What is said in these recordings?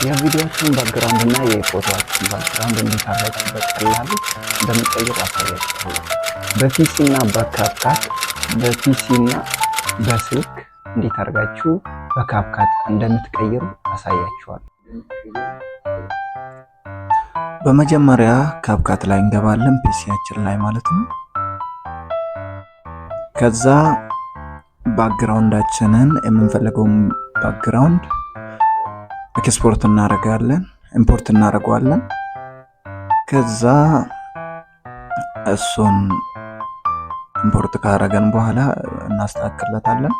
የቪዲዮችን ባክግራውንድ እና የፎቶዎችን ባክግራውንድ እንዴት አድርጋችሁ በቀላሉ እንደምትቀይሩ አሳያችኋለሁ። በፒሲ እና በካፕካት በፒሲ እና በስልክ እንዴት አድርጋችሁ በካፕካት እንደምትቀይሩ አሳያችኋለሁ። በመጀመሪያ ካፕካት ላይ እንገባለን፣ ፒሲያችን ላይ ማለት ነው። ከዛ ባክግራውንዳችንን የምንፈልገውን ባክግራውንድ ኤክስፖርት እናደርጋለን፣ ኢምፖርት እናደርገዋለን። ከዛ እሱን ኢምፖርት ካደረገን በኋላ እናስተካክለታለን።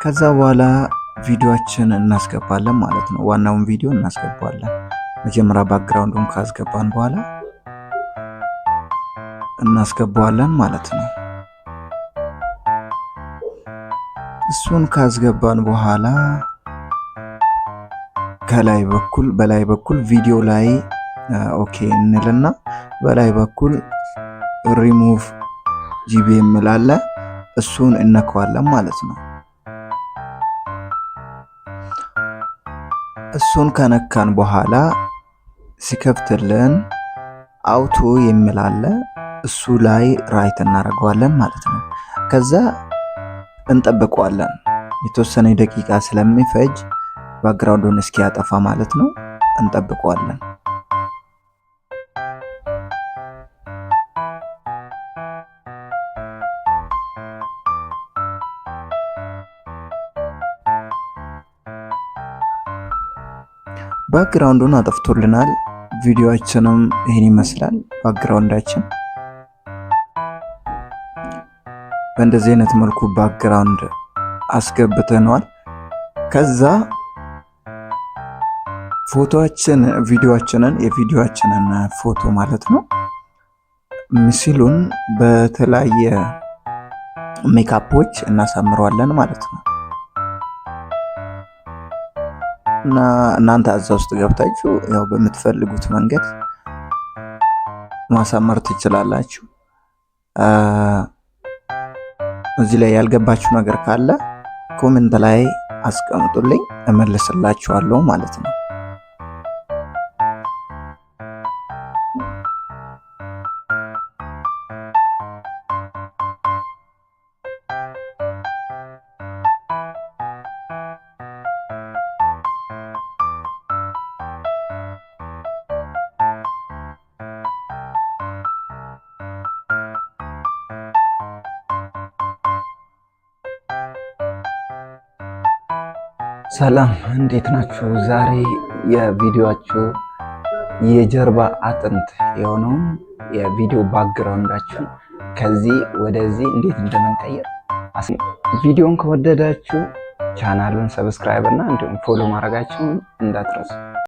ከዛ በኋላ ቪዲዮአችን እናስገባለን ማለት ነው። ዋናውን ቪዲዮ እናስገባለን። መጀመሪያ ባክግራውንዱን ካስገባን በኋላ እናስገባዋለን ማለት ነው። እሱን ካስገባን በኋላ በላይ በኩል ቪዲዮ ላይ ኦኬ እንልና በላይ በኩል ሪሙቭ ጂቢ የሚላለ እሱን እነካዋለን ማለት ነው። እሱን ከነካን በኋላ ሲከፍትልን አውቶ የሚላለ እሱ ላይ ራይት እናደርገዋለን ማለት ነው። ከዛ እንጠብቀዋለን። የተወሰነ ደቂቃ ስለሚፈጅ ባክግራውንዱን እስኪያጠፋ ማለት ነው። እንጠብቀዋለን። ባክግራውንዱን አጥፍቶልናል። ቪዲዮአችንም ይሄን ይመስላል። ባክግራውንዳችን በእንደዚህ አይነት መልኩ ባክግራውንድ አስገብተናል። ከዛ የቪዲዮአችንን ፎቶ ማለት ነው ምስሉን በተለያየ ሜካፖች እናሳምረዋለን ማለት ነው። እና እናንተ እዛ ውስጥ ገብታችሁ ያው በምትፈልጉት መንገድ ማሳመር ትችላላችሁ። እዚህ ላይ ያልገባችሁ ነገር ካለ ኮሜንት ላይ አስቀምጡልኝ፣ እመልስላችኋለሁ ማለት ነው። ሰላም እንዴት ናችሁ? ዛሬ የቪዲዮአችሁ የጀርባ አጥንት የሆነውን የቪዲዮ ባክግራውንዳችሁን ከዚህ ወደዚህ እንዴት እንደምንቀይር ቪዲዮን ከወደዳችሁ ቻናሉን ሰብስክራይብ እና እንዲሁም ፎሎ ማድረጋችሁን እንዳትረሱ።